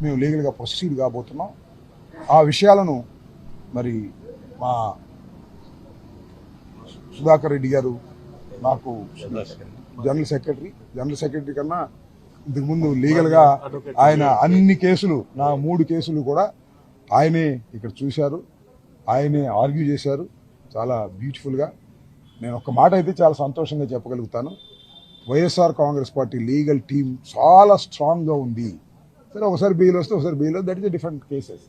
మేము లీగల్గా ప్రొసీడ్ కాబోతున్నాం. ఆ విషయాలను మరి మా సుధాకర్ రెడ్డి గారు నాకు జనరల్ సెక్రటరీ కన్నా ఇంతకుముందు లీగల్గా ఆయన అన్ని కేసులు, నా 3 కేసులు కూడా ఆయనే ఇక్కడ చూశారు, ఆయనే ఆర్గ్యూ చేశారు చాలా బ్యూటిఫుల్గా. నేను ఒక మాట అయితే చాలా సంతోషంగా చెప్పగలుగుతాను, YSR Congress party legal team చాలా స్ట్రాంగ్గా ఉంది. సరే ఒకసారి బెయిల్ వస్తే ఒకసారి bail, that is different cases.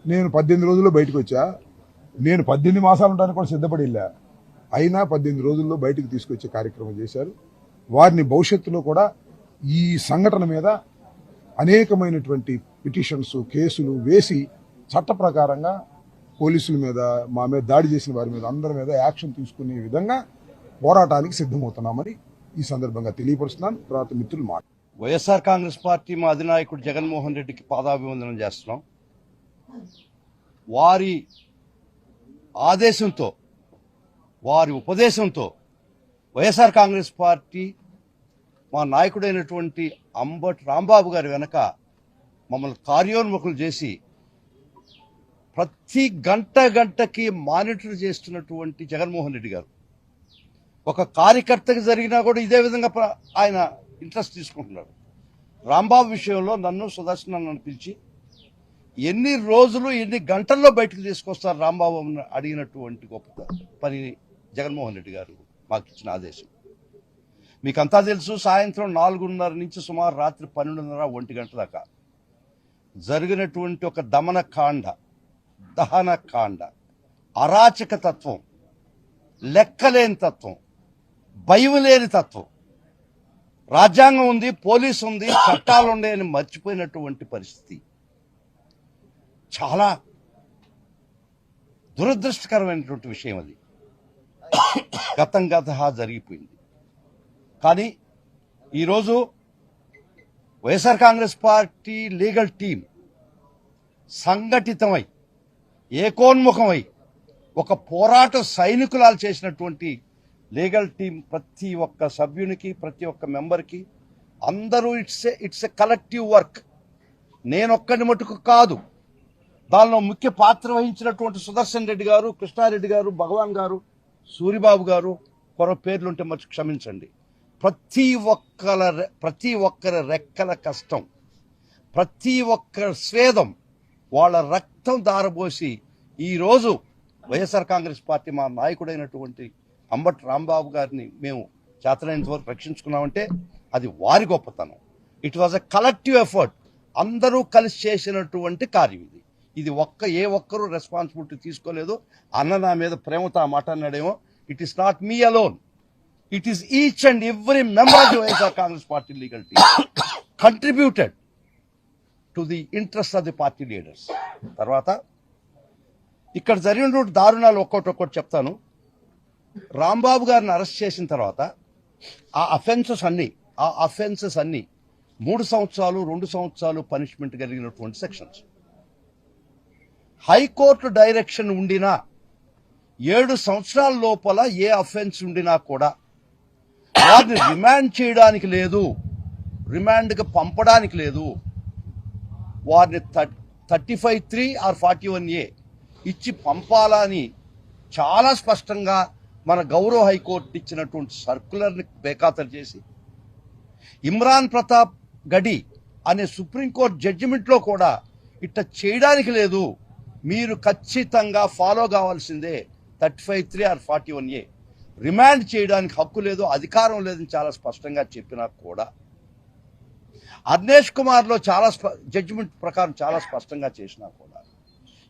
నేను 18 రోజుల్లో బయటకు వచ్చా, నేను 18 మాసాలు ఉండడానికి కూడా సిద్ధపడి వెళ్ళా, అయినా 18 రోజుల్లో బయటకు తీసుకొచ్చే కార్యక్రమం చేశారు. వారిని భవిష్యత్తులో కూడా ఈ సంఘటన మీద అనేకమైనటువంటి పిటిషన్స్, కేసులు వేసి చట్ట ప్రకారంగా పోలీసుల మీద, మా మీద దాడి చేసిన వారి మీద, అందరి మీద యాక్షన్ తీసుకునే విధంగా పోరాటానికి సిద్ధమవుతున్నామని ఈ సందర్భంగా తెలియపరుస్తున్నాను. తర్వాత మిత్రులు మాట. వైఎస్ఆర్ కాంగ్రెస్ పార్టీ మా అధినాయకుడు జగన్మోహన్ రెడ్డికి పాదాభివందనం చేస్తున్నాం. వారి ఆదేశంతో, వారి ఉపదేశంతో వైఎస్ఆర్ కాంగ్రెస్ పార్టీ మా నాయకుడైనటువంటి అంబటి రాంబాబు గారి వెనక మమ్మల్ని కార్యోన్ముఖులు చేసి ప్రతి గంటకి మానిటర్ చేస్తున్నటువంటి జగన్మోహన్ రెడ్డి గారు ఒక కార్యకర్తకి జరిగినా కూడా ఇదే విధంగా ఆయన ఇంట్రెస్ట్ తీసుకుంటున్నారు. రాంబాబు విషయంలో నన్ను సుదర్శన్ పిలిచి ఎన్ని రోజులు ఎన్ని గంటల్లో బయటకు తీసుకొస్తారు రాంబాబు అడిగినటువంటి గొప్ప పని జగన్మోహన్ రెడ్డి గారు మాకు ఇచ్చిన ఆదేశం. మీకంతా తెలుసు, సాయంత్రం 4:30 నుంచి సుమారు రాత్రి 12:30, 1 గంట దాకా జరిగినటువంటి ఒక దహన కాండ, అరాచక తత్వం, లెక్కలేని తత్వం, భయం లేని తత్వం, రాజ్యాంగం ఉంది, పోలీసు ఉంది, చట్టాలు ఉన్నాయని మర్చిపోయినటువంటి పరిస్థితి చాలా దురదృష్టకరమైనటువంటి విషయం. అది గతం జరిగిపోయింది. కానీ ఈరోజు YSR Congress party legal team సంఘటితమై, ఏకోన్ముఖమై, ఒక పోరాట సైనికులాలు చేసినటువంటి లీగల్ టీం ప్రతి ఒక్క సభ్యునికి, ప్రతి ఒక్క మెంబర్కి అందరూ ఇట్స్ ఎ కలెక్టివ్ వర్క్. నేనొక్కడి మటుకు కాదు. దానిలో ముఖ్య పాత్ర వహించినటువంటి సుదర్శన్ రెడ్డి గారు, కృష్ణారెడ్డి గారు, భగవాన్ గారు, సూరిబాబు గారు, కొర పేర్లుంటే మర్చి క్షమించండి. ప్రతి ఒక్కరి రెక్కల కష్టం, ప్రతి ఒక్కరి స్వేదం, వాళ్ళ రక్తం దారబోసి ఈరోజు వైఎస్ఆర్ కాంగ్రెస్ పార్టీ మా నాయకుడైనటువంటి అంబటి రాంబాబు గారిని మేము చేతనైనంత వరకు రక్షించుకున్నామంటే అది వారి గొప్పతనం. It was a collective effort. అందరూ కలిసి చేసినటువంటి కార్యం ఇది. ఇది ఏ ఒక్కరూ రెస్పాన్సిబిలిటీ తీసుకోలేదు. అన్న నా మీద ప్రేమతో ఆ మాట అన్నాడేమో. It is not me alone, it is each and every member of the YSR Congress party legal team contributed to the interest of the party leaders. తర్వాత ఇక్కడ జరిగినటువంటి దారుణాలు ఒక్కొక్కటి చెప్తాను. రాంబాబు గారిని అరెస్ట్ చేసిన తర్వాత ఆ అఫెన్సెస్ అన్ని 3 సంవత్సరాలు 2 సంవత్సరాలు పనిష్మెంట్ కలిగినటువంటి సెక్షన్స్. హైకోర్టు డైరెక్షన్ ఉండినా 7 సంవత్సరాల లోపల ఏ అఫెన్స్ ఉండినా కూడా వారిని రిమాండ్ చేయడానికి లేదు, రిమాండ్కి పంపడానికి లేదు. వారిని 35(3) ఆర్ 41A ఇచ్చి పంపాలని చాలా స్పష్టంగా మన గౌరవ హైకోర్టు ఇచ్చినటువంటి సర్కులర్ని బేఖాతరు చేసి, ఇమ్రాన్ ప్రతాప్ గడి అనే సుప్రీంకోర్టు జడ్జిమెంట్లో కూడా ఇట్లా చేయడానికి లేదు, మీరు ఖచ్చితంగా ఫాలో కావాల్సిందే 35(3) ఆర్ 41A, రిమాండ్ చేయడానికి హక్కు లేదు, అధికారం లేదని చాలా స్పష్టంగా చెప్పినా కూడా అర్నేష్ కుమార్లో చాలా జడ్జిమెంట్ ప్రకారం చాలా స్పష్టంగా చేసినా కూడా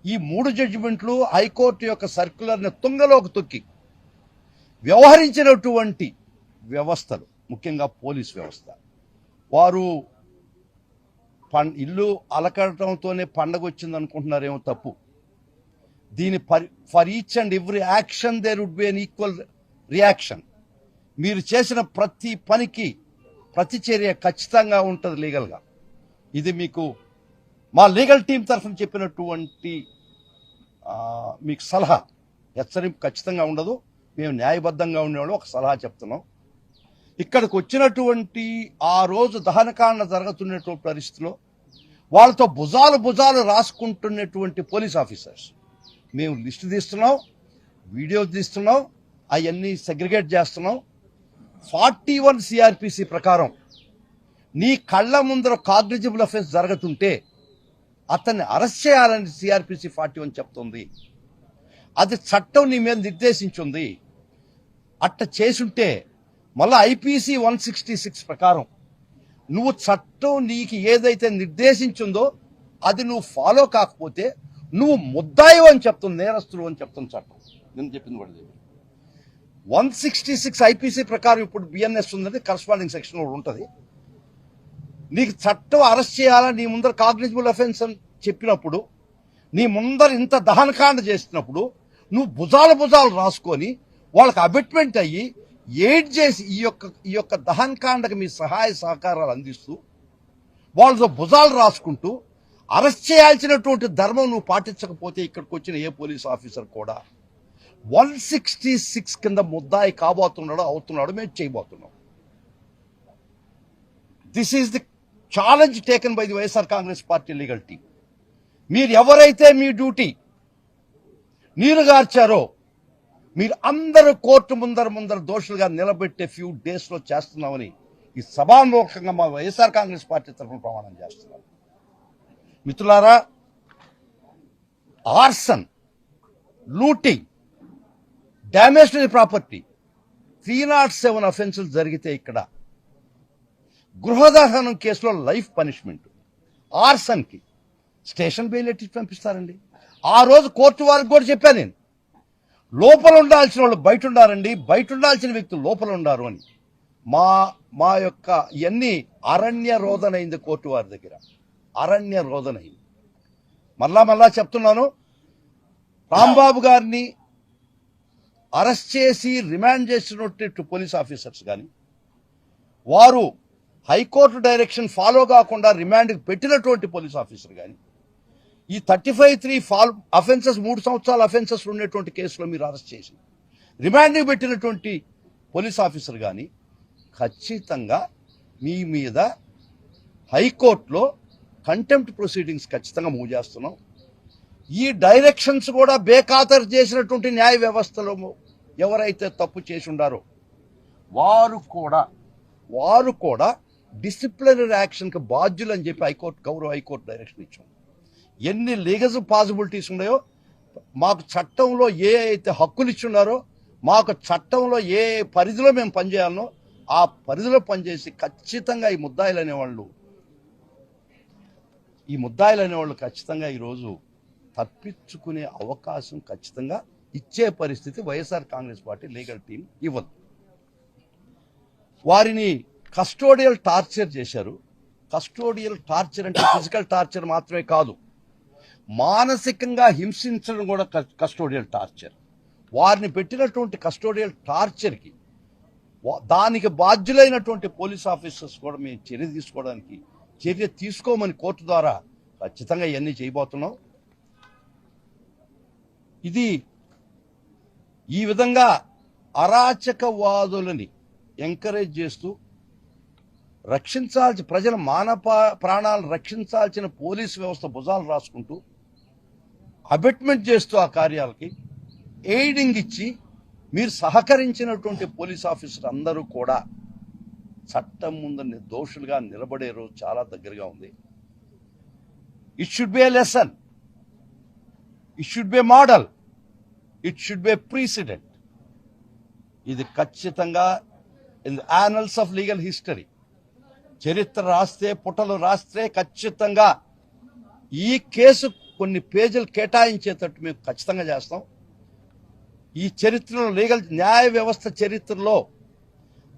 ఈ 3 జడ్జిమెంట్లు హైకోర్టు యొక్క సర్క్యులర్ని తుంగలోకి తొక్కి వ్యవహరించినటువంటి వ్యవస్థలు, ముఖ్యంగా పోలీస్ వ్యవస్థ, వారు ఇల్లు అలకడంతోనే పండగ వచ్చింది అనుకుంటున్నారేమో, తప్పు. దీని for each and every action there would be an equal reaction. మీరు చేసిన ప్రతి పనికి ప్రతిచర్య ఖచ్చితంగా ఉంటుంది లీగల్గా. ఇది మీకు మా లీగల్ టీం తరఫున చెప్పినటువంటి మీకు సలహా. హెచ్చరింపు ఖచ్చితంగా ఉండదు, మేము న్యాయబద్ధంగా ఉండేవాళ్ళు ఒక సలహా చెప్తున్నాం. ఇక్కడికి వచ్చినటువంటి ఆ రోజు దహనకాండ జరుగుతున్నటువంటి పరిస్థితిలో వాళ్ళతో భుజాలు రాసుకుంటున్నటువంటి పోలీస్ ఆఫీసర్స్. మేము లిస్టు తీస్తున్నాం, వీడియో తీస్తున్నాం, అవన్నీ సెగ్రిగేట్ చేస్తున్నాం. 41 సిఆర్పిసి ప్రకారం నీ కళ్ళ ముందర కాగ్నిజబుల్ అఫెన్స్ జరుగుతుంటే అతన్ని అరెస్ట్ చేయాలని సిఆర్పిసి 41 చెప్తుంది. అది చట్టం నీ మీద నిర్దేశించింది. అట్ట చేసుంటే మళ్ళీ ఐపీసీ 166 ప్రకారం నువ్వు చట్టం నీకు ఏదైతే నిర్దేశించిందో అది నువ్వు ఫాలో కాకపోతే నువ్వు ముద్దాయి అని చెప్తుంది, నేరస్తులు అని చెప్తుంది చట్టం. నేను చెప్పింది కూడా 166 ఐపీసీ ప్రకారం ఇప్పుడు బిఎన్ఎస్ ఉన్నది, కరస్పాండింగ్ సెక్షన్ కూడా ఉంటుంది. నీకు చట్టం అరెస్ట్ చేయాలా, నీ ముందర కాగ్నిజబుల్ అఫెన్స్ అని చెప్పినప్పుడు, నీ ముందర ఇంత దహనకాండ చేసినప్పుడు నువ్వు భుజాలు రాసుకొని వాళ్ళకి అబెట్మెంట్ అయ్యి ఎయిడ్ చేసి ఈ యొక్క దహనకాండకు మీ సహాయ సహకారాలు అందిస్తూ వాళ్ళతో భుజాలు రాసుకుంటూ అరెస్ట్ చేయాల్సినటువంటి ధర్మం నువ్వు పాటించకపోతే ఇక్కడికి వచ్చిన ఏ పోలీస్ ఆఫీసర్ కూడా 166 కింద ముద్దాయి అవుతున్నాడు, మేము చేయబోతున్నాం. This is the challenge taken by the YSR Congress party legal team. మీరు ఎవరైతే మీ డ్యూటీ నీరుగార్చారో మీరు అందరూ కోర్టు ముందర దోషులుగా నిలబెట్టే ఫ్యూ డేస్ లో చేస్తున్నామని ఈ సభాముఖంగా మా వైఎస్ఆర్ కాంగ్రెస్ పార్టీ తరఫున ప్రమాణం చేస్తున్నాం. మిత్రులారా, arson, looting, damage to the property 307 అఫెన్సులు జరిగితే ఇక్కడ గృహదహనం కేసులో లైఫ్ పనిష్మెంట్, ఆర్సన్కి స్టేషన్ బెయిల్ ఎట్టి పంపిస్తారండి. ఆ రోజు కోర్టు వారికి కూడా చెప్పాను నేను, లోపల ఉండాల్సిన వాళ్ళు బయట ఉండారండి, బయట ఉండాల్సిన వ్యక్తులు లోపల ఉండారు అని. మా యొక్క ఇవన్నీ అరణ్య రోదనైంది కోర్టు వారి దగ్గర, అరణ్య రోదనైంది. మళ్ళా చెప్తున్నాను, రాంబాబు గారిని అరెస్ట్ చేసి రిమాండ్ చేసినట్టు పోలీస్ ఆఫీసర్స్ కానీ, వారు హైకోర్టు డైరెక్షన్ ఫాలో కాకుండా రిమాండ్కి పెట్టినటువంటి పోలీస్ ఆఫీసర్ కానీ, ఈ 35(3) అఫెన్సెస్ 3 సంవత్సరాల అఫెన్సెస్ ఉన్నటువంటి కేసులో మీరు అరెస్ట్ చేసి రిమాండ్కి పెట్టినటువంటి పోలీస్ ఆఫీసర్ కానీ ఖచ్చితంగా మీ మీద హైకోర్టులో కంటెంప్ట్ ప్రొసీడింగ్స్ ఖచ్చితంగా మూవ్ చేస్తున్నాం. ఈ డైరెక్షన్స్ కూడా బేఖాతరు చేసినటువంటి న్యాయ వ్యవస్థలో ఎవరైతే తప్పు చేసి ఉండారో వారు కూడా డిసిప్లినరీ యాక్షన్కి బాధ్యులు అని చెప్పి గౌరవ హైకోర్టు డైరెక్షన్ ఇచ్చాం. ఎన్ని లీగల్ పాసిబిలిటీస్ ఉన్నాయో, మాకు చట్టంలో ఏ అయితే హక్కులు ఇచ్చున్నారో, మాకు చట్టంలో ఏ పరిధిలో మేము పనిచేయాలనో ఆ పరిధిలో పనిచేసి ఖచ్చితంగా ఈ ముద్దాయిలు అనేవాళ్ళు ఖచ్చితంగా ఈరోజు తప్పించుకునే అవకాశం ఖచ్చితంగా ఇచ్చే పరిస్థితి YSR Congress party legal team ఇవ్వదు. వారిని కస్టోడియల్ టార్చర్ చేశారు. కస్టోడియల్ టార్చర్ అంటే ఫిజికల్ టార్చర్ మాత్రమే కాదు, మానసికంగా హింసించడం కూడా కస్టోడియల్ టార్చర్. వారిని పెట్టినటువంటి కస్టోడియల్ టార్చర్కి దానికి బాధ్యులైనటువంటి పోలీస్ ఆఫీసర్స్ కూడా మేము చర్య తీసుకోమని కోర్టు ద్వారా ఖచ్చితంగా ఇవన్నీ చేయబోతున్నాం. ఇది ఈ విధంగా అరాచకవాదులని ఎంకరేజ్ చేస్తూ ప్రజల ప్రాణాలను రక్షించాల్సిన పోలీసు వ్యవస్థ భుజాలు రాసుకుంటూ అబెట్మెంట్ చేస్తూ ఆ కార్యాలకి ఎయిడింగ్ ఇచ్చి మీరు సహకరించినటువంటి పోలీస్ ఆఫీసర్ అందరూ కూడా చట్టం ముందు దోషులుగా నిలబడే రోజు చాలా దగ్గరగా ఉంది. It should be a lesson, it should be a model, it should be a precedent. ఇది ఖచ్చితంగా in the annals of legal history చరిత్ర పుటలు రాస్తే ఖచ్చితంగా ఈ కేసు కొన్ని పేజీలు కేటాయించేటట్టు మేము ఖచ్చితంగా చేస్తాం. ఈ చరిత్రలో న్యాయ వ్యవస్థ చరిత్రలో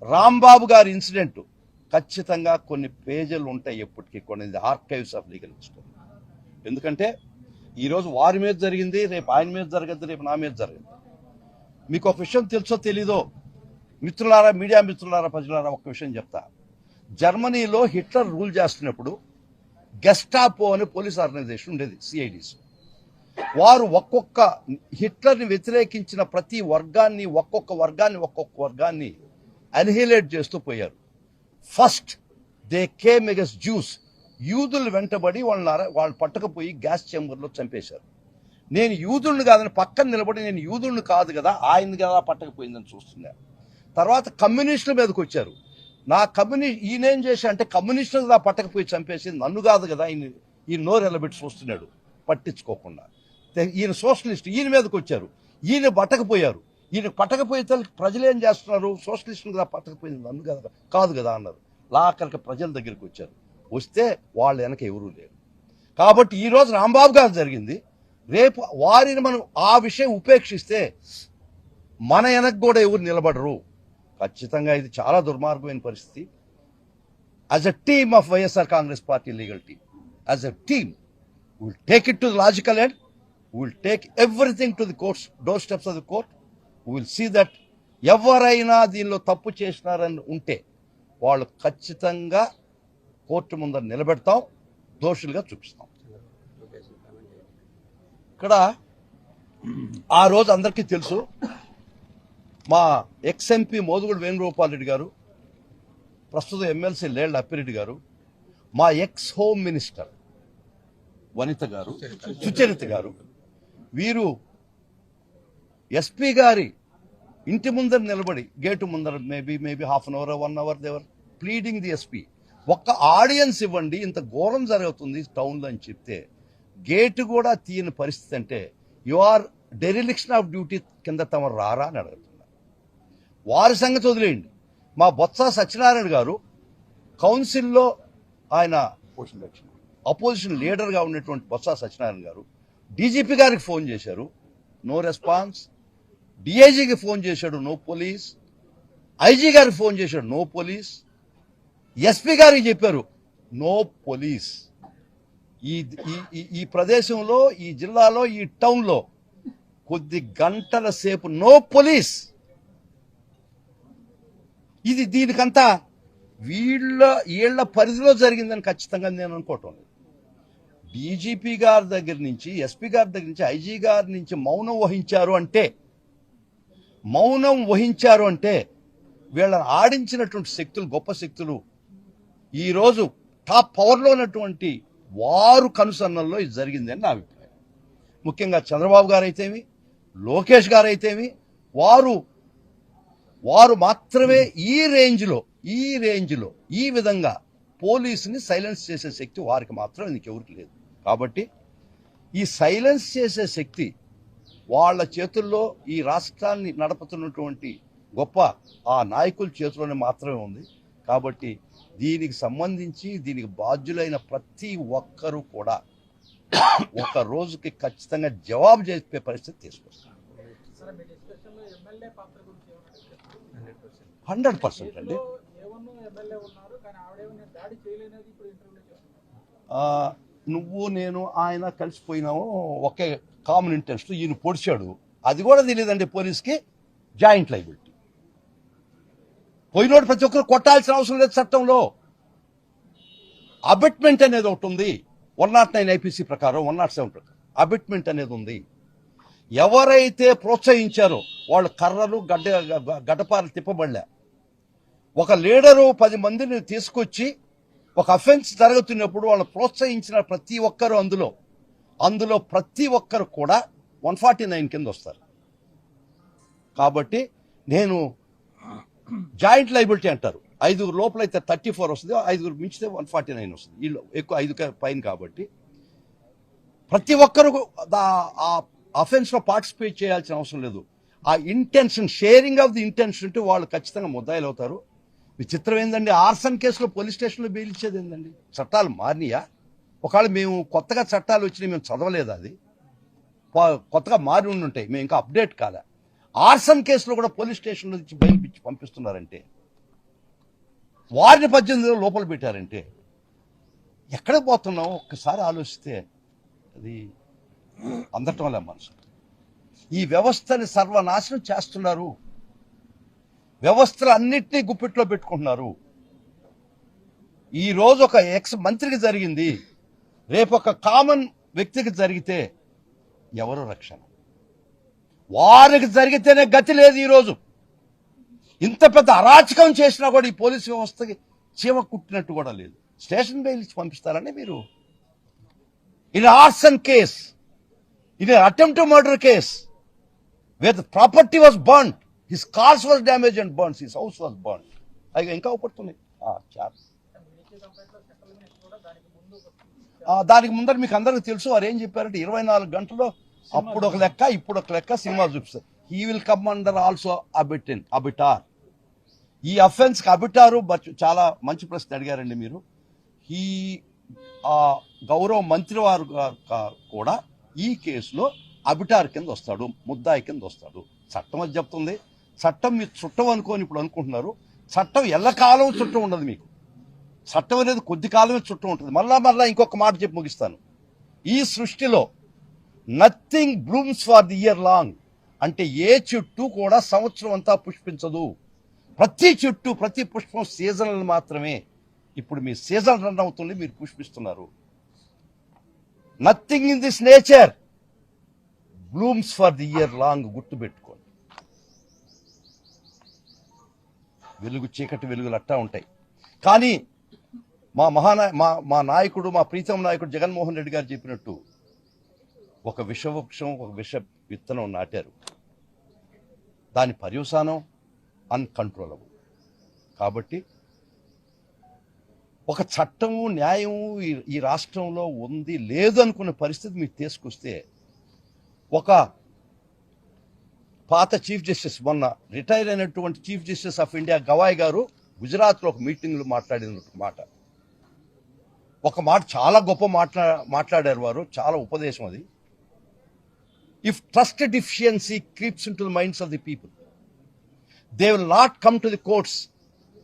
రాంబాబు గారి ఇన్సిడెంట్ ఖచ్చితంగా కొన్ని పేజీలు ఉంటాయి, ఎప్పటికీ కొన్ని ఆర్కైవ్స్ ఆఫ్ లీగల్ హిస్టరీ. ఎందుకంటే ఈరోజు వారి మీద జరిగింది, రేపు ఆయన మీద జరగద్దు, రేపు నా మీద జరగదు. మీకు ఒక విషయం తెలుసో తెలీదో మిత్రులారా, మీడియా మిత్రులారా, ప్రజలారా, ఒక విషయం చెప్తా. జర్మనీలో హిట్లర్ రూల్ చేస్తున్నప్పుడు గెస్టాపో అనే పోలీస్ ఆర్గనైజేషన్ ఉండేది, సిఐడిస్. వారు హిట్లర్ని వ్యతిరేకించిన ప్రతి వర్గాన్ని ఒక్కొక్క వర్గాన్ని అన్హిలేట్ చేస్తూ పోయారు. First they came against juice, యూదులు వెంటబడి వాళ్ళు పట్టకపోయి గ్యాస్ చేంబర్లో చంపేశారు. నేను యూదుల్ని కాదని పక్కన నిలబడి నేను యూదుల్ని కాదు కదా ఆయన్ని కదా పట్టకపోయిందని చూస్తున్నా. తర్వాత కమ్యూనిస్టుల మీదకి వచ్చారు. ఈయనేం చేశా అంటే కమ్యూనిస్టులు కదా పట్టకపోయి చంపేసి నన్ను కాదు కదా ఈయన నోరు ఎలబెట్టి చూస్తున్నాడు పట్టించుకోకుండా. ఈయన సోషలిస్ట్, ఈయన మీదకి వచ్చారు. ఈయన పట్టకపోయారు. ఈయన పట్టకపోతే ప్రజలు ఏం చేస్తున్నారు? సోషలిస్టులు కదా పట్టకపోయింది నన్ను కదా కాదు కదా అన్నారు. లాకరికి ప్రజల దగ్గరికి వచ్చారు. వస్తే వాళ్ళ వెనక ఎవరూ లేరు. కాబట్టి ఈరోజు రాంబాబు గారు జరిగింది. రేపు వారిని మనం ఆ విషయం ఉపేక్షిస్తే మన వెనక కూడా ఎవరు నిలబడరు. ఖచ్చితంగా ఇది చాలా దుర్మార్గమైన పరిస్థితి. As a team of YSR Congress party legal team, as a team will take it to the logical end, will take everything to the courts door steps of the court. Will see that ఎవరైనా దీనిలో తప్పు చేసినారని ఉంటే వాళ్ళు ఖచ్చితంగా court ముందర నిలబెడతాం, దోషులుగా చూపిస్తాం. ఇక్కడ ఆ రోజు అందరికీ తెలుసు, మా ఎక్స్ఎంపీ మోదుగుడు వేణుగోపాల్ రెడ్డి గారు, ప్రస్తుతం ఎమ్మెల్సీ లేళ్ల అప్పిరెడ్డి గారు, మా ఎక్స్ హోమ్ మినిస్టర్ వనిత గారు, సుచరిత గారు, వీరు ఎస్పీ గారి ఇంటి ముందర నిలబడి గేటు ముందర maybe half an hour 1 hour they were pleading the SP, ఒక్క ఆడియన్స్ ఇవ్వండి, ఇంత ఘోరం జరుగుతుంది టౌన్లో అని చెప్తే గేటు కూడా తీయని పరిస్థితి అంటే you are dereliction of duty కింద తమ రారా అని అడుగుతున్నారు. వారి సంగతి వదిలేయండి. మా బొత్స సత్యనారాయణ గారు కౌన్సిల్లో ఆయన అపోజిషన్ లీడర్గా ఉన్నటువంటి బొత్స సత్యనారాయణ గారు డీజీపీ గారికి ఫోన్ చేశారు, నో రెస్పాన్స్. డిఐజీకి ఫోన్ చేశాడు, నో పోలీస్. ఐజీ గారికి ఫోన్ చేశాడు, నో పోలీస్. ఎస్పీ గారికి చెప్పారు, నో పోలీస్. ఈ ప్రదేశంలో, ఈ జిల్లాలో, ఈ టౌన్లో కొద్ది గంటల సేపు నో పోలీస్. ఇది దీనికంతా వీళ్ళ పరిధిలో జరిగిందని ఖచ్చితంగా నేను అనుకోవటం లేదు. డీజీపీ గారి దగ్గర నుంచి, ఎస్పీ గారి దగ్గర నుంచి, ఐజీ గారి నుంచి మౌనం వహించారు అంటే వీళ్ళని ఆడించినటువంటి శక్తులు, గొప్ప శక్తులు ఈరోజు టాప్ పవర్లో ఉన్నటువంటి వారు కనుసన్నల్లో ఇది జరిగిందని నా అభిప్రాయం. ముఖ్యంగా చంద్రబాబు గారు అయితేమి, లోకేష్ గారు అయితేమి, వారు మాత్రమే ఈ రేంజ్లో ఈ విధంగా పోలీసుని సైలెన్స్ చేసే శక్తి వారికి మాత్రమే, ఇంకెవరికి లేదు. కాబట్టి ఈ సైలెన్స్ చేసే శక్తి వాళ్ళ చేతుల్లో, ఈ రాష్ట్రాన్ని నడుపుతున్నటువంటి గొప్ప ఆ నాయకుల చేతిలోనే మాత్రమే ఉంది. కాబట్టి దీనికి సంబంధించి దీనికి బాధ్యులైన ప్రతి ఒక్కరూ కూడా ఒక రోజుకి ఖచ్చితంగా జవాబు చెప్పే పరిస్థితి తీసుకొస్తారు. 100% అండి. నువ్వు నేను ఆయన కలిసిపోయినాము ఒకే కామన్ ఇంట్రెస్ట్. ఈయన పొడిచాడు, అది కూడా తెలియదండి పోలీస్కి. Joint liability. పోయినోడు ప్రతి ఒక్కరు కొట్టాల్సిన అవసరం లేదు. చట్టంలో అబిట్మెంట్ అనేది ఒకటి ఉంది. 109 ఐపీసీ ప్రకారం, 107 ప్రకారం అబిట్మెంట్ అనేది ఉంది. ఎవరైతే ప్రోత్సహించారో వాళ్ళు కర్రలు గడ్డపారలు తిప్పబడలే. ఒక లీడరు 10 మందిని తీసుకొచ్చి ఒక అఫెన్స్ జరుగుతున్నప్పుడు వాళ్ళు ప్రోత్సహించిన ప్రతి ఒక్కరు అందులో ప్రతి ఒక్కరు కూడా 149 కింద వస్తారు. కాబట్టి నేను జాయింట్ లైబిలిటీ అంటారు. 5 లోపలైతే 34 వస్తుంది, 5 మించితే 149 వస్తుంది. వీళ్ళు ఎక్కువ 5 పైన. కాబట్టి ప్రతి ఒక్కరు ఆ అఫెన్స్లో పార్టిసిపేట్ చేయాల్సిన అవసరం లేదు. ఆ intention, sharing of the intention ఉంటే వాళ్ళు ఖచ్చితంగా ముద్దాయిలు అవుతారు. విచిత్రం ఏందండి, ఆర్సన్ కేసులో పోలీస్ స్టేషన్లో బెయిల్ ఇచ్చేది ఏందండి? చట్టాలు మారినాయా? ఒకవేళ మేము కొత్తగా చట్టాలు వచ్చినాయి, మేము చదవలేదు, అది కొత్తగా మారి ఉంటాయి, మేము ఇంకా అప్డేట్ కాలే. ఆర్సన్ కేసులో కూడా పోలీస్ స్టేషన్లో నుంచి బెయిల్ పిచ్చి పంపిస్తున్నారంటే, వారిని 18 లోపల పెట్టారంటే ఎక్కడ పోతున్నాం ఒక్కసారి ఆలోచిస్తే అది అందటం వల్ల మనసు. ఈ వ్యవస్థని సర్వనాశనం చేస్తున్నారు. వ్యవస్థలు అన్నిటినీ గుప్పిట్లో పెట్టుకుంటున్నారు. ఈరోజు ఒక ఎక్స్ మంత్రికి జరిగింది, రేపు ఒక కామన్ వ్యక్తికి జరిగితే ఎవరు రక్షణ? వారికి జరిగితేనే గతి లేదు. ఈరోజు ఇంత పెద్ద అరాచకం చేసినా కూడా ఈ పోలీసు వ్యవస్థకి చీమ కుట్టినట్టు కూడా లేదు. స్టేషన్ బెయిల్ ఇచ్చి పంపిస్తారని మీరు. In arson case, in attempt to murder case where the property was burn, his cars was damage and burns, his house was burn. అది ఇంకా ఉపడుతుంది. దానికి ముందర మీకు అందరికి తెలుసు వారు ఏం చెప్పారంటే 24 గంటల్లో అప్పుడు ఒక లెక్క ఇప్పుడు ఒక లెక్క సినిమా చూపిస్తారు. He will come under also arbiter. ఈ అఫెన్స్ కి అబిటారు చాలా మంచి ప్రశ్న అడిగారండి మీరు. ఈ గౌరవ మంత్రి వారు కూడా ఈ కేసులో అబిటార్ కింద వస్తాడు, ముద్దాయి కింద వస్తాడు. చట్టం అది చెప్తుంది. చట్టం మీరు చుట్టం అనుకోని ఇప్పుడు అనుకుంటున్నారు. చట్టం ఎల్లకాలం చుట్టం ఉండదు. మీకు చట్టం అనేది కొద్ది కాలమే చుట్టం ఉంటుంది. మళ్ళా ఇంకొక మాట చెప్పి ముగిస్తాను. ఈ సృష్టిలో nothing blooms for the year long. అంటే ఏ చెట్టు కూడా సంవత్సరం అంతా పుష్పించదు. ప్రతి చెట్టు ప్రతి పుష్పం సీజనల్ మాత్రమే. ఇప్పుడు మీ సీజన్ రన్ అవుతుంది, మీరు పుష్పిస్తున్నారు. Nothing in this nature blooms for the year long. గుర్తుపెట్టుకోండి. వెలుగు చీకటి వెలుగులు అట్టా ఉంటాయి. కానీ మా నాయకుడు, మా ప్రీతం నాయకుడు జగన్మోహన్ రెడ్డి గారు చెప్పినట్టు ఒక విషవృక్షం, ఒక విష విత్తనం నాటారు. దాని పర్యవసానం అన్కంట్రోలబుల్. కాబట్టి ఒక చట్టము న్యాయము ఈ రాష్ట్రంలో ఉంది లేదు అనుకున్న పరిస్థితి మీకు తీసుకొస్తే, ఒక పాత చీఫ్ జస్టిస్, మొన్న రిటైర్ అయినటువంటి chief justice of India Gavai గారు గుజరాత్లో ఒక మీటింగ్లో మాట్లాడిన మాట, ఒక మాట చాలా గొప్ప మాట్లాడారు వారు. చాలా ఉపదేశం అది. If trust deficiency creeps into the minds of the people, they will not come to the courts,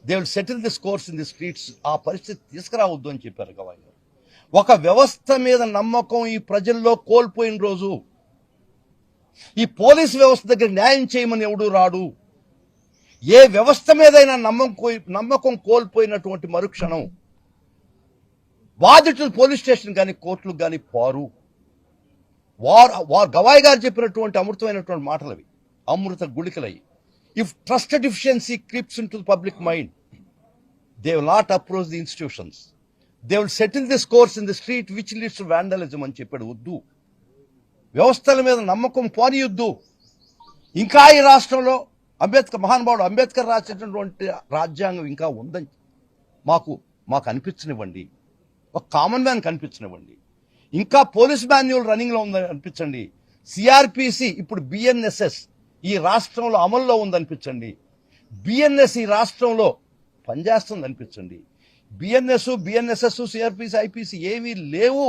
they will settle this courts in the streets. ఆ పరిస్థితి తీసుకురావద్దు అని చెప్పారు గవాయ్ గారు. ఒక వ్యవస్థ మీద నమ్మకం ఈ ప్రజల్లో కోల్పోయిన రోజు, ఈ పోలీసు వ్యవస్థ దగ్గర న్యాయం చేయమని ఎవడూ రాడు. ఏ వ్యవస్థ మీదైనా నమ్మకం కోల్పోయినటువంటి మరుక్షణం బాధితులు పోలీస్ స్టేషన్ కానీ కోర్టులకు కానీ పోరు. గవాయ్ గారు చెప్పినటువంటి అమృతమైనటువంటి మాటలు అవి, అమృత గుళికలయ్యి. If trust deficiency creeps into the public mind, they will not approach the institutions, they will settle this course in the street which leads to vandalism అని చెప్పాడు. వద్దు, వ్యవస్థల మీద నమ్మకం పోనీయొద్దు. ఇంకా ఈ రాష్ట్రంలో మహానుభావుడు అంబేద్కర్ రాసినటువంటి రాజ్యాంగం ఇంకా ఉందని మాకు అనిపించనివ్వండి. ఒక కామన్ మ్యాన్ కనిపించనివ్వండి. ఇంకా పోలీస్ మాన్యువల్ రన్నింగ్లో ఉందని అనిపించండి. సిఆర్పిసి ఇప్పుడు బిఎన్ఎస్ఎస్ ఈ రాష్ట్రంలో అమల్లో ఉందనిపించండి. బిఎన్ఎస్ ఈ రాష్ట్రంలో పనిచేస్తుంది అనిపించండి. బిఎన్ఎస్ఎస్, సిఆర్పిసి, ఐపీసీ ఏమీ లేవు,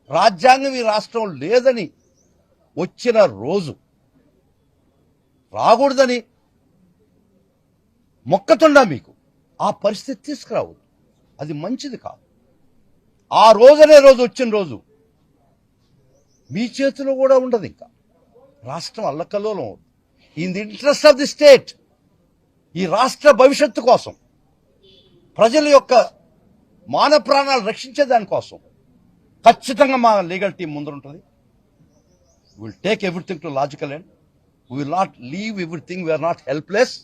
రాజ్యాంగం ఈ రాష్ట్రం లేదని వచ్చిన రోజు, రాకూడదని మొక్కతుండా మీకు ఆ పరిస్థితి తీసుకురావద్దు. అది మంచిది కాదు. ఆ రోజనే రోజు వచ్చిన రోజు మీ చేతిలో కూడా ఉండదు. ఇంకా రాష్ట్రం అల్లకల్లోలం అవుతుంది. In the interest of the state, ఈ రాష్ట్ర భవిష్యత్తు కోసం, ప్రజల యొక్క మాన ప్రాణాలు రక్షించే దానికోసం ఖచ్చితంగా మా లీగల్ టీం ముందుంటుంది. Will take everything to logical end. We will not leave everything. We are not helpless.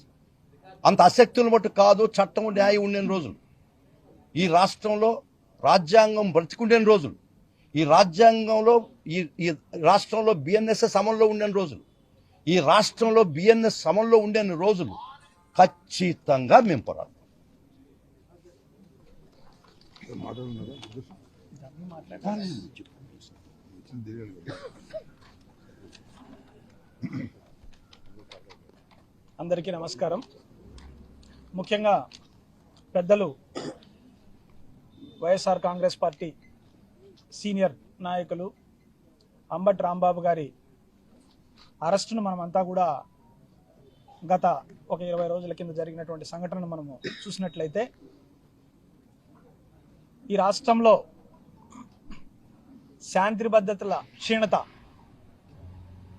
అంత అశక్తులు మట్టు కాదు. చట్టం న్యాయం ఉండిన రోజులు, ఈ రాష్ట్రంలో రాజ్యాంగం బ్రతికుండిన రోజులు, ఈ రాష్ట్రంలో బిఎన్ఎస్ఎస్ అమల్లో ఉండిన రోజులు, ఈ రాష్ట్రంలో బిఎన్ఎస్ అమల్లో ఉండిన రోజులు ఖచ్చితంగా మేము పోరాడతాం. అందరికీ నమస్కారం. ముఖ్యంగా పెద్దలు వైఎస్ఆర్ కాంగ్రెస్ పార్టీ సీనియర్ నాయకులు అంబటి రాంబాబు గారి అరెస్టును మనమంతా కూడా గత ఒక 20 రోజుల కింద జరిగినటువంటి సంఘటనను మనము చూసినట్లయితే, ఈ రాష్ట్రంలో శాంతి భద్రతల క్షీణత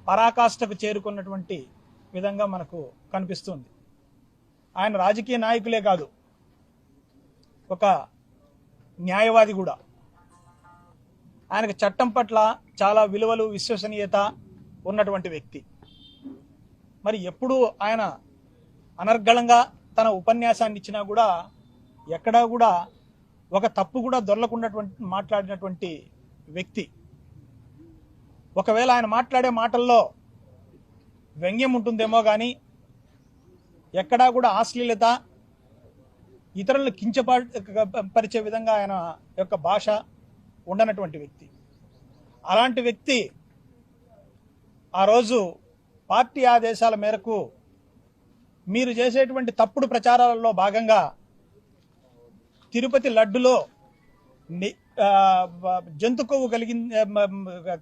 పరాకాష్ఠకు చేరుకున్నటువంటి విధంగా మనకు కనిపిస్తుంది. ఆయన రాజకీయ నాయకులే కాదు, ఒక న్యాయవాది కూడా. ఆయనకు చట్టం పట్ల చాలా విలువలు, విశ్వసనీయత ఉన్నటువంటి వ్యక్తి. మరి ఎప్పుడు ఆయన అనర్గళంగా తన ఉపన్యాసాన్ని ఇచ్చినా కూడా ఎక్కడా కూడా ఒక తప్పు కూడా దొరలకున్నటువంటి మాట్లాడినటువంటి వ్యక్తి. ఒకవేళ ఆయన మాట్లాడే మాటల్లో వ్యంగ్యం ఉంటుందేమో కానీ ఎక్కడా కూడా అశ్లీలత, ఇతరులను కించపరిచే విధంగా ఆయన యొక్క భాష ఉండనటువంటి వ్యక్తి. అలాంటి వ్యక్తి ఆ రోజు పార్టీ ఆదేశాల మేరకు మీరు చేసేటువంటి తప్పుడు ప్రచారాలలో భాగంగా తిరుపతి లడ్డులో జంతు కొవ్వు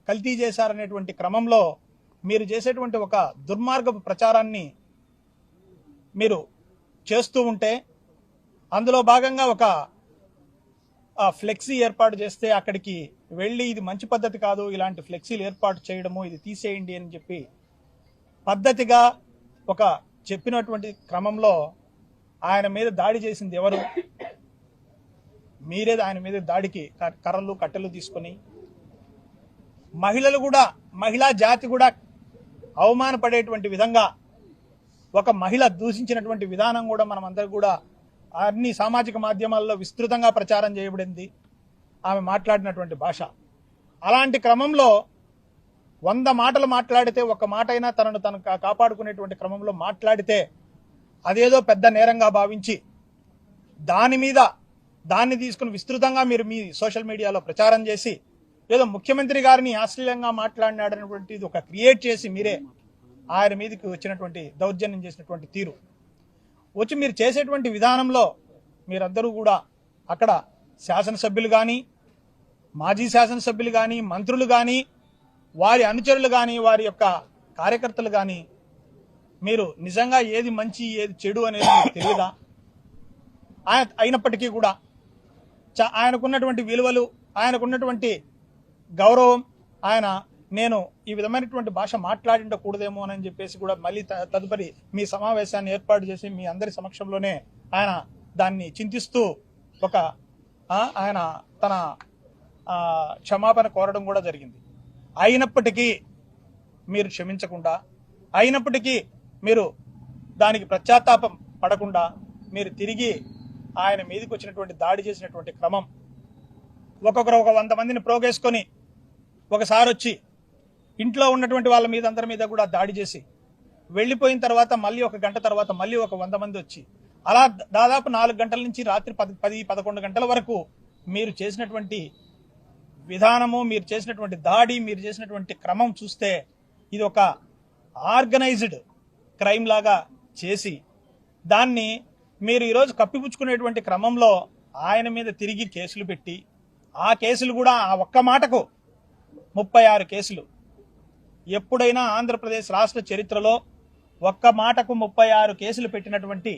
కల్తీ చేశారనేటువంటి క్రమంలో మీరు చేసేటువంటి ఒక దుర్మార్గపు ప్రచారాన్ని మీరు చేస్తూ ఉంటే అందులో భాగంగా ఒక ఫ్లెక్సీ ఏర్పాటు చేస్తే అక్కడికి వెళ్ళి ఇది మంచి పద్ధతి కాదు, ఇలాంటి ఫ్లెక్సీలు ఏర్పాటు చేయడము, ఇది తీసేయండి అని చెప్పి పద్ధతిగా ఒక చెప్పినటువంటి క్రమంలో ఆయన మీద దాడి చేసింది ఎవరు? మీరే ఆయన మీద దాడికి కర్రలు కట్టెలు తీసుకొని మహిళలు కూడా, మహిళా జాతి కూడా అవమానపడేటువంటి విధంగా ఒక మహిళ దూషించినటువంటి విధానం కూడా మనం అందరూ కూడా అన్ని సామాజిక మాధ్యమాల్లో విస్తృతంగా ప్రచారం చేయబడింది ఆమె మాట్లాడినటువంటి భాష. అలాంటి క్రమంలో 100 మాటలు మాట్లాడితే ఒక్క మాట అయినా తనను కాపాడుకునేటువంటి క్రమంలో మాట్లాడితే అదేదో పెద్ద నేరంగా భావించి దాన్ని తీసుకుని విస్తృతంగా మీరు మీ సోషల్ మీడియాలో ప్రచారం చేసి ఏదో ముఖ్యమంత్రి గారిని అశ్లీలంగా మాట్లాడినాడనేటువంటిది ఒక క్రియేట్ చేసి మీరే ఆయన మీదకి వచ్చినటువంటి దౌర్జన్యం చేసినటువంటి తీరు వచ్చి మీరు చేసేటువంటి విధానంలో మీరందరూ కూడా అక్కడ శాసనసభ్యులు కానీ, మాజీ శాసనసభ్యులు కానీ, మంత్రులు కానీ, వారి అనుచరులు కానీ, వారి యొక్క కార్యకర్తలు కానీ మీరు నిజంగా ఏది మంచి ఏది చెడు అనేది మీకు తెలియదా? అయినప్పటికీ కూడా ఆయనకున్నటువంటి విలువలు, ఆయనకున్నటువంటి గౌరవం, నేను ఈ విధమైనటువంటి భాష మాట్లాడిండకూడదేమో అని చెప్పేసి కూడా మళ్ళీ తదుపరి మీ సమావేశాన్ని ఏర్పాటు చేసి మీ అందరి సమక్షంలోనే ఆయన దాన్ని చింతిస్తూ ఆయన తన క్షమాపణ కోరడం కూడా జరిగింది. అయినప్పటికీ మీరు క్షమించకుండా, అయినప్పటికీ మీరు దానికి పశ్చాత్తాపం పడకుండా మీరు తిరిగి ఆయన మీదకి వచ్చినటువంటి దాడి చేసినటువంటి క్రమం, ఒక్కొక్కరు ఒక 100 మందిని ప్రోగేసుకొని ఒకసారి వచ్చి ఇంట్లో ఉన్నటువంటి వాళ్ళ మీద అందరి మీద కూడా దాడి చేసి వెళ్ళిపోయిన తర్వాత మళ్ళీ 1 గంట తర్వాత మళ్ళీ ఒక 100 మంది వచ్చి అలా దాదాపు 4 గంటల నుంచి రాత్రి 10-11 గంటల వరకు మీరు చేసినటువంటి విధానము, మీరు చేసినటువంటి దాడి, మీరు చేసినటువంటి క్రమం చూస్తే ఇది ఒక ఆర్గనైజ్డ్ క్రైమ్ లాగా చేసి దాన్ని మీరు ఈరోజు కప్పిపుచ్చుకునేటువంటి క్రమంలో ఆయన మీద తిరిగి కేసులు పెట్టి ఆ కేసులు కూడా ఆ ఒక్క మాటకు 36 కేసులు. ఎప్పుడైనా ఆంధ్రప్రదేశ్ రాష్ట్ర చరిత్రలో ఒక్క మాటకు 36 కేసులు పెట్టినటువంటి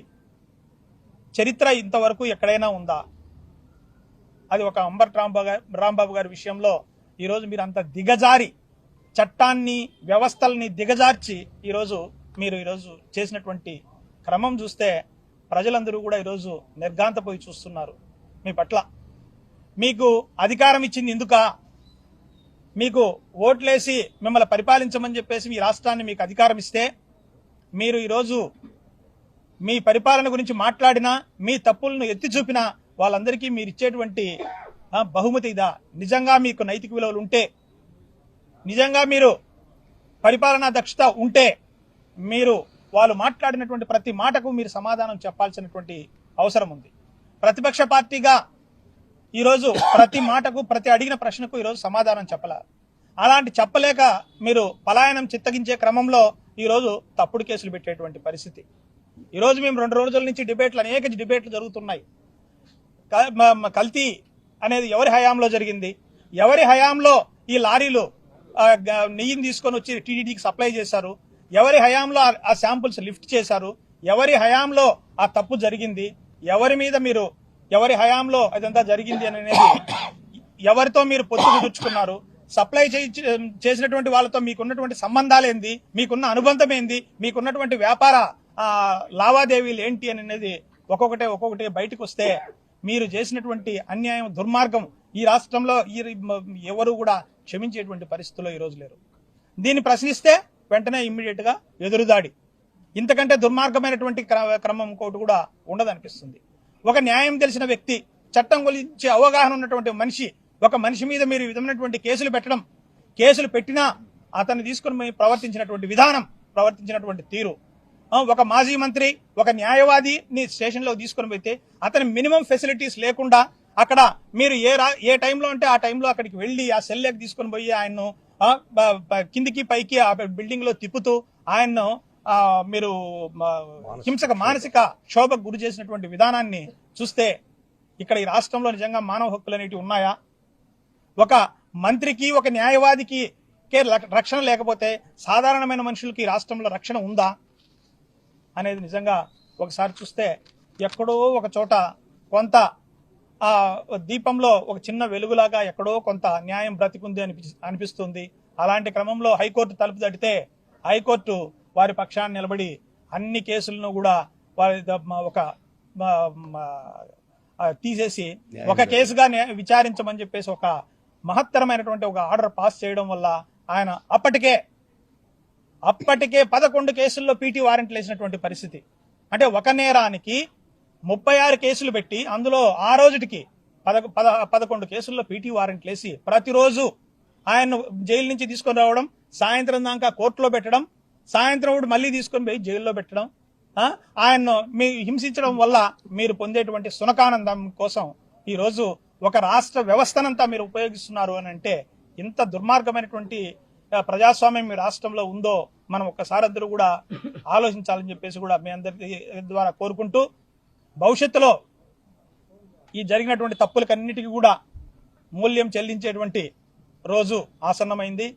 చరిత్ర ఇంతవరకు ఎక్కడైనా ఉందా? అది ఒక అంబట్ రాంబాబు గారి విషయంలో ఈరోజు మీరు అంత దిగజారి చట్టాన్ని, వ్యవస్థల్ని దిగజార్చి ఈరోజు చేసినటువంటి క్రమం చూస్తే ప్రజలందరూ కూడా ఈరోజు నిర్ఘాంతపోయి చూస్తున్నారు మీ పట్ల. మీకు అధికారం ఇచ్చింది ఎందుక? మీకు ఓట్లేసి మిమ్మల్ని పరిపాలించమని చెప్పేసి మీ రాష్ట్రాన్ని మీకు అధికారం ఇస్తే మీరు ఈరోజు మీ పరిపాలన గురించి మాట్లాడినా, మీ తప్పులను ఎత్తి చూపినా వాళ్ళందరికీ మీరు ఇచ్చేటువంటి బహుమతి ఇదా? నిజంగా మీకు నైతిక విలువలు ఉంటే, నిజంగా మీరు పరిపాలనా దక్షత ఉంటే మీరు వాళ్ళు మాట్లాడినటువంటి ప్రతి మాటకు మీరు సమాధానం చెప్పాల్సినటువంటి అవసరం ఉంది. ప్రతిపక్ష పార్టీగా ఈరోజు ప్రతి మాటకు, ప్రతి అడిగిన ప్రశ్నకు ఈరోజు సమాధానం చెప్పాల. అలాంటి చెప్పలేక మీరు పలాయనం చిత్తగించే క్రమంలో ఈరోజు తప్పుడు కేసులు పెట్టేటువంటి పరిస్థితి. ఈరోజు మేము 2 రోజుల నుంచి అనేక డిబేట్లు జరుగుతున్నాయి. కల్తీ అనేది ఎవరి హయాంలో జరిగింది? ఎవరి హయాంలో ఈ లారీలు నెయ్యిని తీసుకొని వచ్చి టీడీడీకి సప్లై చేశారు? ఎవరి హయాంలో ఆ శాంపుల్స్ లిఫ్ట్ చేశారు? ఎవరి హయాంలో ఆ తప్పు జరిగింది? ఎవరి హయాంలో అదంతా జరిగింది అనేది ఎవరితో మీరు పొత్తు కుదుర్చుకున్నారు? సప్లై చేసినటువంటి వాళ్ళతో మీకున్నటువంటి సంబంధాలు ఏంది? మీకున్న అనుబంధం ఏంది? మీకున్నటువంటి వ్యాపార లావాదేవీలు ఏంటి అనేది ఒక్కొక్కటి బయటకు వస్తే మీరు చేసినటువంటి అన్యాయం, దుర్మార్గం ఈ రాష్ట్రంలో ఎవరు కూడా క్షమించేటువంటి పరిస్థితుల్లో ఈరోజు లేరు. దీన్ని ప్రశ్నిస్తే వెంటనే ఇమ్మీడియట్ గా ఎదురుదాడి. ఇంతకంటే దుర్మార్గమైనటువంటి క్రమం ఇంకోటి కూడా ఉండదనిపిస్తుంది. ఒక న్యాయం తెలిసిన వ్యక్తి, చట్టం గురించి అవగాహన ఉన్నటువంటి మనిషి, ఒక మనిషి మీద మీరు ఈ విధమైనటువంటి కేసులు పెట్టడం, కేసులు పెట్టినా అతన్ని తీసుకుని ప్రవర్తించినటువంటి విధానం, ప్రవర్తించినటువంటి తీరు, ఒక మాజీ మంత్రి, ఒక న్యాయవాదిని స్టేషన్లో తీసుకుని పోతే అతని మినిమం ఫెసిలిటీస్ లేకుండా అక్కడ మీరు ఏ టైంలో అంటే ఆ టైంలో అక్కడికి వెళ్ళి ఆ సెల్లోకి తీసుకొని పోయి ఆయన్ను కిందికి పైకి ఆ బిల్డింగ్ లో తిప్పుతూ ఆయన్ను మీరు మానసిక క్షోభకు గురి చేసినటువంటి విధానాన్ని చూస్తే ఇక్కడ ఈ రాష్ట్రంలో నిజంగా మానవ హక్కులు అనేవి ఉన్నాయా? ఒక మంత్రికి, ఒక న్యాయవాదికి రక్షణ లేకపోతే సాధారణమైన మనుషులకి ఈ రాష్ట్రంలో రక్షణ ఉందా అనేది నిజంగా ఒకసారి చూస్తే ఎక్కడో ఒక చోట కొంత ఆ దీపంలో ఒక చిన్న వెలుగులాగా ఎక్కడో కొంత న్యాయం బ్రతికుంది అనిపిస్తుంది. అలాంటి క్రమంలో హైకోర్టు తలుపు తడితే హైకోర్టు వారి పక్షాన్ని నిలబడి అన్ని కేసులను కూడా వారి ఒక తీసేసి ఒక కేసుగా విచారించమని చెప్పేసి ఒక మహత్తరమైనటువంటి ఒక ఆర్డర్ పాస్ చేయడం వల్ల ఆయన అప్పటికే 11 కేసుల్లో పీటీ వారెంట్లు వేసినటువంటి పరిస్థితి. అంటే ఒక నేరానికి 36 కేసులు పెట్టి అందులో ఆ రోజుటికి 11 కేసుల్లో పీటీ వారెంట్లు వేసి ప్రతిరోజు ఆయన్ను జైలు నుంచి తీసుకొని రావడం, సాయంత్రం దాకా కోర్టులో పెట్టడం, సాయంత్రం మళ్ళీ తీసుకొని పోయి జైల్లో పెట్టడం, ఆయన్ను హింసించడం వల్ల మీరు పొందేటువంటి సునకానందం కోసం ఈరోజు ఒక రాష్ట్ర వ్యవస్థనంతా మీరు ఉపయోగిస్తున్నారు అని అంటే ఇంత దుర్మార్గమైనటువంటి ప్రజాస్వామ్యం మీ రాష్ట్రంలో ఉందో మనం ఒక్కసారి అందరూ కూడా ఆలోచించాలని చెప్పేసి కూడా మీ అందరి ద్వారా కోరుకుంటూ, భవిష్యత్తులో ఈ జరిగినటువంటి తప్పులకన్నిటికీ కూడా మూల్యం చెల్లించేటువంటి రోజు ఆసన్నమైంది.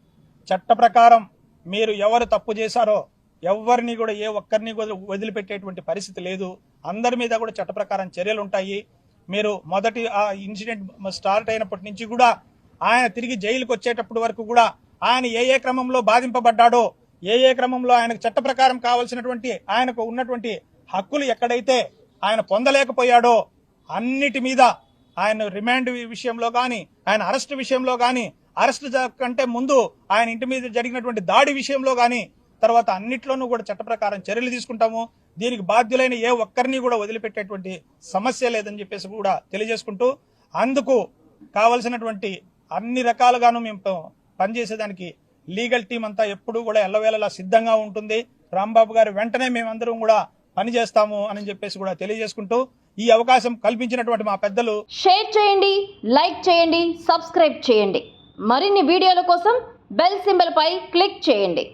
చట్ట ప్రకారం మీరు ఎవరు తప్పు చేశారో ఎవరిని కూడా ఏ ఒక్కరిని కూడా వదిలిపెట్టేటువంటి పరిస్థితి లేదు. అందరి మీద కూడా చట్ట ప్రకారం చర్యలు ఉంటాయి. మీరు మొదటి ఆ ఇన్సిడెంట్ స్టార్ట్ అయినప్పటి నుంచి కూడా ఆయన తిరిగి జైలుకి వచ్చేటప్పటి వరకు కూడా ఆయన ఏ క్రమంలో బాధింపబడ్డాడో, ఏ క్రమంలో ఆయనకు చట్ట ప్రకారం కావాల్సినటువంటి ఆయనకు ఉన్నటువంటి హక్కులు ఎక్కడైతే ఆయన పొందలేకపోయాడో అన్నిటి మీద ఆయన రిమాండ్ విషయంలో కానీ, ఆయన అరెస్ట్ విషయంలో కానీ, అరెస్ట్ కంటే ముందు ఆయన ఇంటి మీద జరిగినటువంటి దాడి విషయంలో కానీ, తర్వాత అన్నిట్లోనూ కూడా చట్ట ప్రకారం చర్యలు తీసుకుంటాము. దీనికి బాధ్యులైన ఏ ఒక్కరిని కూడా వదిలిపెట్టేటువంటి సమస్య లేదని చెప్పేసి కూడా తెలియజేసుకుంటూ, అందుకు కావలసినటువంటి అన్ని రకాలుగాను మేము పనిచేసేదానికి లీగల్ టీం అంతా ఎప్పుడూ కూడా ఎల్లవేళలా సిద్ధంగా ఉంటుంది. రాంబాబు గారు వెంటనే మేమందరం కూడా పనిచేస్తాము అని చెప్పేసి కూడా తెలియజేసుకుంటూ, ఈ అవకాశం కల్పించినటువంటి మా పెద్దలు షేర్ చేయండి, లైక్ చేయండి, సబ్స్క్రైబ్ చేయండి. మరిన్ని వీడియోల కోసం బెల్ సింబల్ పై క్లిక్ చేయండి.